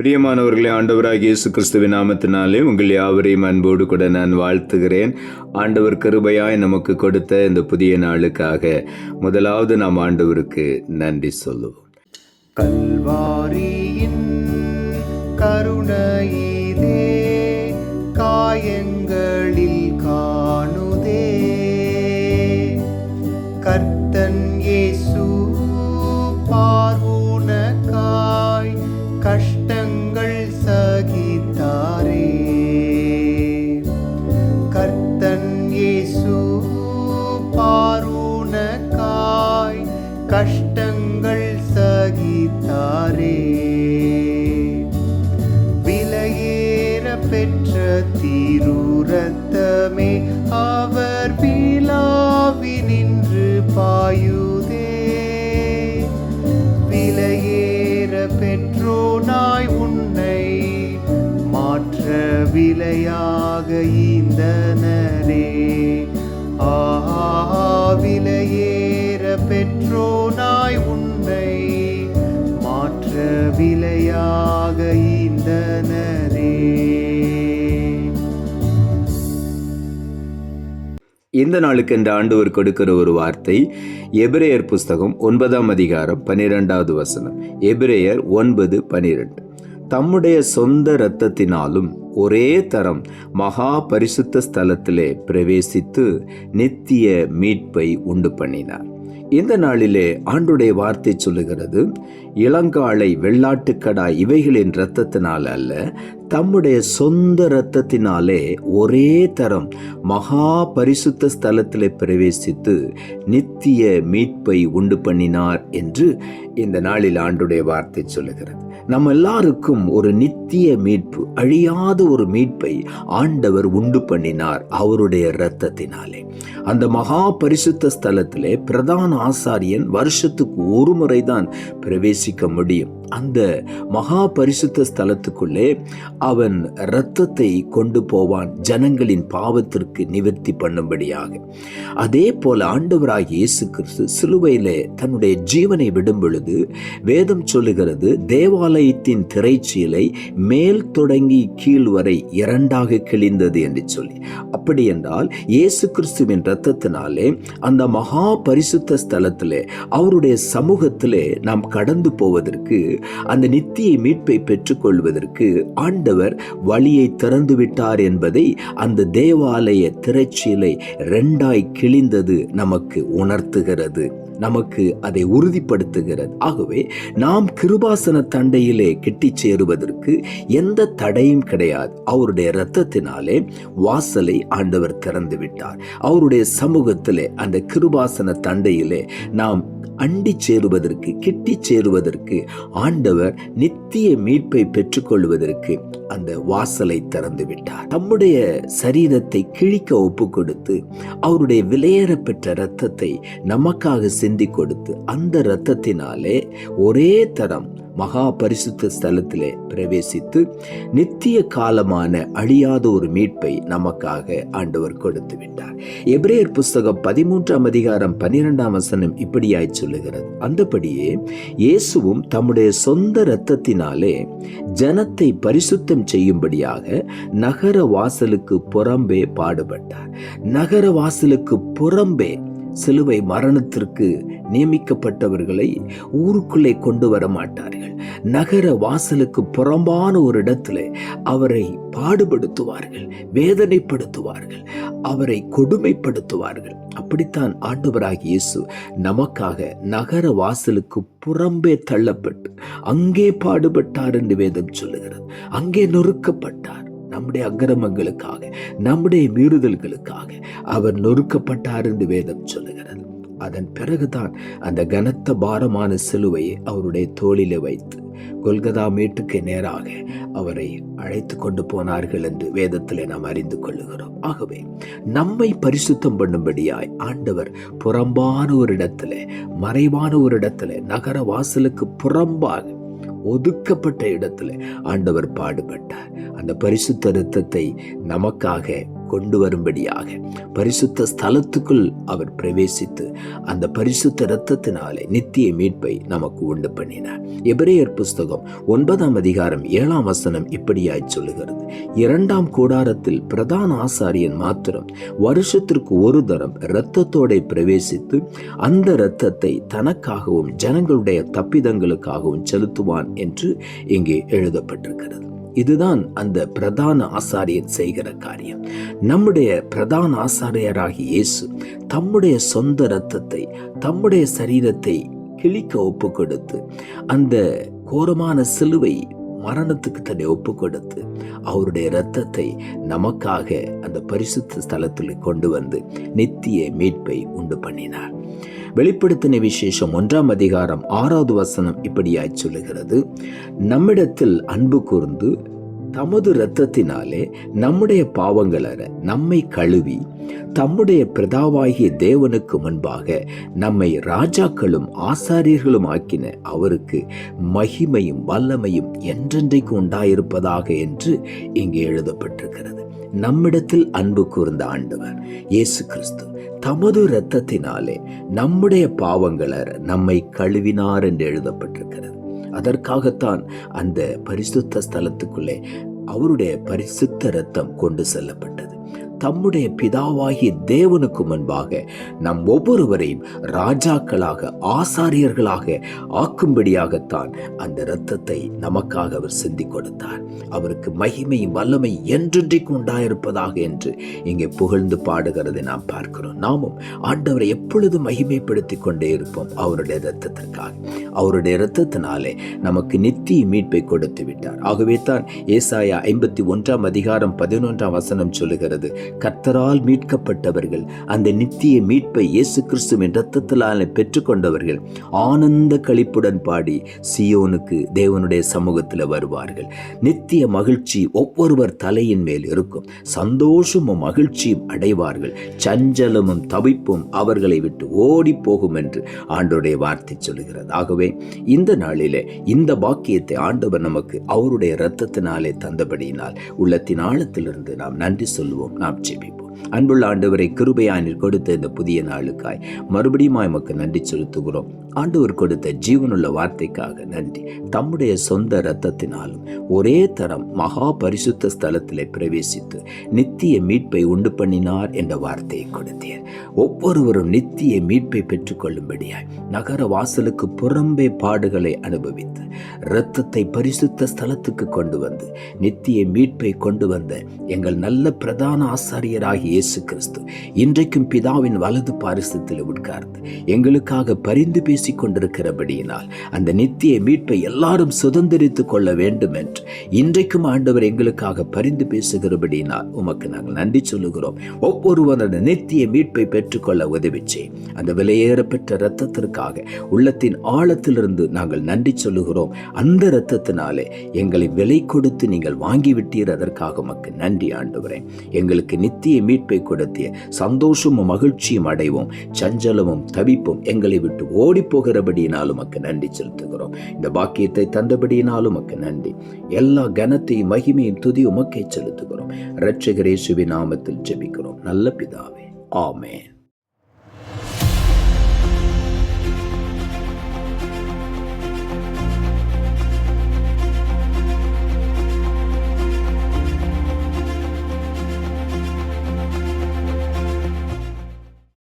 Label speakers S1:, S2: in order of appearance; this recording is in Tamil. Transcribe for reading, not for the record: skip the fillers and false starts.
S1: பிரியமானவர்களே, ஆண்டவராகிய இயேசு கிறிஸ்துவின் நாமத்தினாலே உங்கள் யாவரையும் அன்போடு கூட நான் வாழ்த்துகிறேன். ஆண்டவர் கிருபையாய் நமக்கு கொடுத்த இந்த புதிய நாளுக்காக முதலாவது நாம் ஆண்டவருக்கு நன்றி சொல்லுவோம்.
S2: கல்வாரியின் கருணையிலே காயங்களில் காணுதே கர்த்தன் இயேசு பார்வுனக்காய் கஷ்டங்கள் சகித்தாரே. கர்த்தன் இயேசு பார்வுனக்காய் கஷ்டங்கள் சகித்தாரே. விலையேற பெற்ற திருரத்தமே அவர் விலாவினின்று பாயுதே. விலையேற பெற்றோனாய் உன்னை மாற்ற விலையாக ஈந்தனரே. விலையேற பெற்றோனாய் உன்னை மாற்ற விலையாக ஈந்தனரே.
S1: இந்த நாளுக்கு இந்த ஆண்டவர் கொடுக்கிற ஒரு வார்த்தை எபிரேயர் புஸ்தகம் 9ஆம் அதிகாரம் 12வது வசனம். எபிரேயர் 9:12. தம்முடைய சொந்த இரத்தத்தினாலும் ஒரே தரம் மகா பரிசுத்த ஸ்தலத்திலே பிரவேசித்து நித்திய மீட்பை உண்டு பண்ணினார். இந்த நாளிலே ஆண்டுடைய வார்த்தை சொல்லுகிறது, இளங்காளை, வெள்ளாட்டுக்கடா இவைகளின் இரத்தத்தினால் அல்ல, தம்முடைய சொந்த இரத்தத்தினாலே ஒரே தரம் மகா பரிசுத்த ஸ்தலத்திலே பிரவேசித்து நித்திய மீட்பை உண்டு பண்ணினார் என்று இந்த நாளில் ஆண்டுடைய வார்த்தை சொல்லுகிறது. நம்ம எல்லாருக்கும் ஒரு நித்திய மீட்பு, அழியாத ஒரு மீட்பை ஆண்டவர் உண்டு பண்ணினார் அவருடைய இரத்தத்தினாலே. அந்த மகா பரிசுத்த ஸ்தலத்திலே பிரதான ஆசாரியன் வருஷத்துக்கு ஒரு முறைதான் பிரவேசிக்க முடியும். அந்த மகா பரிசுத்த ஸ்தலத்துக்குள்ளே அவன் இரத்தத்தை கொண்டு போவான், ஜனங்களின் பாவத்திற்கு நிவர்த்தி பண்ணும்படியாக. அதே போல ஆண்டவராகிய இயேசு கிறிஸ்து சிலுவையிலே தன்னுடைய ஜீவனை விடும் பொழுது வேதம் சொல்லுகிறது, தேவாலயத்தின் திரைச்சீலை மேல் தொடங்கி கீழ் வரை இரண்டாக கிழிந்தது என்று சொல்லி. அப்படி என்றால் இயேசு கிறிஸ்துவின் இரத்தத்தினாலே அந்த மகா பரிசுத்த ஸ்தலத்திலே அவருடைய சமூகத்திலே நாம் கடந்து போவதற்கு, அந்த நித்திய மீட்பை பெற்றுக்கொள்வதற்கு ஆண்டவர் வழியை திறந்து விட்டார் என்பதை அந்த தேவாலய திரைச்சீலை இரண்டாய் கிழிந்தது நமக்கு உணர்த்துகிறது, நமக்கு அதை உறுதிப்படுத்துகிறது. ஆகவே நாம் கிருபாசன தண்டையிலே கெட்டி சேருவதற்கு எந்த தடையும் கிடையாது. அவருடைய இரத்தத்தினாலே வாசலை ஆண்டவர் திறந்து விட்டார். அவருடைய சமூகத்திலே அந்த கிருபாசன தண்டையிலே நாம் அண்டி சேருவதற்கு, கிட்டி சேருவதற்கு, ஆண்டவர் நித்திய மீட்பை பெற்றுக்கொள்வதற்கு அந்த வாசலை திறந்து விட்டார். நம்முடைய சரீரத்தை கிழிக்க ஒப்பு கொடுத்து அவருடைய விலையேற பெற்ற இரத்தத்தை நமக்காக சிந்தி கொடுத்து அந்த இரத்தத்தினாலே ஒரே தரம் மகா பரிசுத்த ஸ்தலத்திலே பிரவேசித்து நித்திய காலமான அழியாத ஒரு மீட்பை நமக்காக ஆண்டவர் கொடுத்து விட்டார். எபிரேயர் புஸ்தகம் 13ஆம் அதிகாரம் 12ஆம் வசனம் இப்படியாய் சொல்லுகிறது, அந்தபடியே இயேசுவும் தம்முடைய சொந்த இரத்தத்தினாலே ஜனத்தை பரிசுத்தம் செய்யும்படியாக நகர வாசலுக்கு புறம்பே பாடுபட்டார். நகர வாசலுக்கு புறம்பே சிலுவை மரணத்திற்கு நியமிக்கப்பட்டவர்களை ஊருக்குள்ளே கொண்டு வர மாட்டார்கள். நகர வாசலுக்கு புறம்பான ஒரு இடத்துல அவரை பாடுபடுத்துவார்கள், வேதனைப்படுத்துவார்கள், அவரை கொடுமைப்படுத்துவார்கள். அப்படித்தான் ஆண்டவராகிய இயேசு நமக்காக நகர வாசலுக்கு புறம்பே தள்ளப்பட்டு அங்கே பாடுபட்டார் என்று வேதம் சொல்லுகிறது. அங்கே நொறுக்கப்பட்டார். நம்முடைய அக்கிரமங்களுக்காக, நம்முடைய மீறுதல்களுக்காக அவர் நொறுக்கப்பட்டார் என்று வேதம் சொல்லுகிறது. அதன் பிறகுதான் அந்த கனத்த பாரமான சிலுவையை அவருடைய தோளிலே வைத்து கொல்கதா மேட்டுக்கு நேராக அவரை அழைத்து கொண்டு போனார்கள் என்று வேதத்திலே நாம் அறிந்து கொள்ளுகிறோம். ஆகவே நம்மை பரிசுத்தம் பண்ணும்படியாய் ஆண்டவர் புறம்பான ஒரு இடத்துல, மறைவான ஒரு இடத்துல, நகர வாசலுக்கு புறம்பாக ஒதுக்கப்பட்ட இடத்துல ஆண்டவர் பாடுபட்டார். அந்த பரிசுத்த இரத்தத்தை நமக்காக கொண்டு வரும்படியாக பரிசுத்த ஸ்தலத்துக்குள் அவர் பிரவேசித்து அந்த பரிசுத்த இரத்தத்தினாலே நித்திய மீட்பை நமக்கு உண்டு பண்ணினார். எபிரேயர் புஸ்தகம் 9ஆம் அதிகாரம் 7ஆம் வசனம் இப்படியாய் சொல்லுகிறது, 2ஆம் கூடாரத்தில் பிரதான ஆசாரியன் மாத்திரம் வருஷத்திற்கு ஒரு தரம் இரத்தத்தோட பிரவேசித்து அந்த இரத்தத்தை தனக்காகவும் ஜனங்களுடைய தப்பிதங்களுக்காகவும் செலுத்துவான் என்று இங்கே எழுதப்பட்டிருக்கிறது. இதுதான் அந்த பிரதான ஆசாரியர் செய்கிற காரியம். நம்முடைய பிரதான ஆசாரியராகிய இயேசு தம்முடைய சொந்த இரத்தத்தை, தம்முடைய சரீரத்தை கிழிக்க ஒப்பு கொடுத்து, அந்த கோரமான சிலுவை மரணத்துக்கு தன்னை ஒப்பு கொடுத்து அவருடைய இரத்தத்தை நமக்காக அந்த பரிசுத்த ஸ்தலத்தில் கொண்டு வந்து நித்திய மீட்பை உண்டு பண்ணினார். வெளிப்படுத்தின விசேஷம் 1ஆம் அதிகாரம் 6வது வசனம் இப்படியாய் சொல்லுகிறது, நம்மிடத்தில் அன்பு கூர்ந்து தமது இரத்தத்தினாலே நம்முடைய பாவங்களற நம்மை கழுவி தம்முடைய பிதாவாகிய தேவனுக்கு முன்பாக நம்மை ராஜாக்களும் ஆசாரியர்களும் ஆக்கின அவருக்கு மகிமையும் வல்லமையும் என்றென்றைக்கு உண்டாயிருப்பதாக என்று இங்கே எழுதப்பட்டிருக்கிறது. நம்மிடத்தில் அன்பு கூர்ந்த ஆண்டவர் இயேசு கிறிஸ்து தமது இரத்தத்தினாலே நம்முடைய பாவங்களர் நம்மை கழுவினார் என்று எழுதப்பட்டிருக்கிறது. அதற்காகத்தான் அந்த பரிசுத்த ஸ்தலத்துக்குள்ளே அவருடைய பரிசுத்த இரத்தம் கொண்டு செல்லப்பட்டது. தம்முடைய பிதாவாகிய தேவனுக்கு முன்பாக நம் ஒவ்வொருவரையும் ராஜாக்களாக ஆசாரியர்களாக ஆக்கும்படியாகத்தான் அந்த இரத்தத்தை நமக்காக அவர் சிந்தி கொடுத்தார். அவருக்கு மகிமையும் வல்லமை என்றென்றைக்கு உண்டாயிருப்பதாக என்று இங்கே புகழ்ந்து பாடுகிறதை நாம் பார்க்கிறோம். நாமும் ஆண்டவரை எப்பொழுதும் மகிமைப்படுத்திக் கொண்டே இருப்போம். அவருடைய இரத்தத்திற்காக, அவருடைய இரத்தத்தினாலே நமக்கு நித்திய மீட்பை கொடுத்து விட்டார். ஆகவே தான் ஏசாயா 51ஆம் அதிகாரம் 11ஆம் வசனம் சொல்லுகிறது, கர்த்தரால் மீட்கப்பட்டவர்கள், அந்த நித்திய மீட்பை இயேசு கிறிஸ்துவின் இரத்தத்தினாலே பெற்றுக்கொண்டவர்கள் ஆனந்த களிப்புடன் பாடி சியோனுக்கு தேவனுடைய சமூகத்தில் வருவார்கள். நித்திய மகிழ்ச்சி ஒவ்வொருவர் தலையின் மேல் இருக்கும். சந்தோஷமும் மகிழ்ச்சியும் அடைவார்கள். சஞ்சலமும் தவிப்பும் அவர்களை விட்டு ஓடி போகும் என்று ஆண்டவருடைய வார்த்தை சொல்லுகிறது. ஆகவே இந்த நாளிலே இந்த பாக்கியத்தை ஆண்டவர் நமக்கு அவருடைய இரத்தத்தினாலே தந்தபடியினால் உள்ளத்தின் ஆழத்திலிருந்து நாம் நன்றி சொல்லுவோம். நாம் ஜெபிப்போம். அன்புள்ள ஆண்டவரை, கிருபையாய் நீர் கொடுத்த இந்த புதிய நாளுக்காய் மறுபடியும் எமக்கு நன்றி செலுத்துகிறோம். ஆண்டவர் கொடுத்த ஜீவனுள்ள வார்த்தைக்காக நன்றி. தம்முடைய சொந்த இரத்தத்தினாலும் ஒரே தரம் மகா பரிசுத்த ஸ்தலத்திலே பிரவேசித்து நித்திய மீட்பை உண்டு பண்ணினார் என்ற வார்த்தையை கொடுத்தீர். ஒவ்வொருவரும் நித்திய மீட்பை பெற்றுக்கொள்ளும்படியாய் நகர வாசலுக்கு புறம்பே பாடுகளை அனுபவித்து இரத்தத்தை பரிசுத்த ஸ்தலத்துக்கு கொண்டு வந்து நித்திய மீட்பை கொண்டு வந்த எங்கள் நல்ல பிரதான ஆசாரியராகிய இயேசு கிறிஸ்து இன்றைக்கும் பிதாவின் வலது பாரிசத்தில் உட்கார்ந்து எங்களுக்காக பரிந்து பேசிக் கொண்டிருக்கிறபடியினால் அந்த நித்திய மீட்பை எல்லாரும் சுதந்திரித்துக் கொள்ள வேண்டும் என்று இன்றைக்கும் ஆண்டவர் எங்களுக்காக பரிந்து பேசுகிறபடியினால் உமக்கு நாங்கள் நன்றி சொல்லுகிறோம். ஒவ்வொருவரும் நித்திய மீட்பை பெற்றுக்கொள்ள உதவி செய். அந்த விலையேறப்பெற்ற இரத்தத்திற்காக உள்ளத்தின் ஆழத்திலிருந்து நாங்கள் நன்றி சொல்லுகிறோம். அந்த இரத்தத்தினாலே எங்களை விலை கொடுத்து நீங்கள் வாங்கிவிட்டீர். அதற்காக உமக்கு நன்றி ஆண்டவரே. எங்களுக்கு நித்திய மீட்பை கொடுத்திய சந்தோஷமும் மகிழ்ச்சியும் அடைவோம். சஞ்சலமும் தவிப்பும் எங்களை விட்டு ஓடி போகிறபடியினாலும் உமக்கு நன்றி செலுத்துகிறோம். இந்த பாக்கியத்தை தந்தபடியினாலும் உமக்கு நன்றி. எல்லா கனத்தையும் மகிமையும் துதி உமக்கே செலுத்துகிறோம். இரட்சகர் இயேசுவின் நாமத்தில் ஜெபிக்கிறோம் நல்ல பிதாவே, ஆமென்.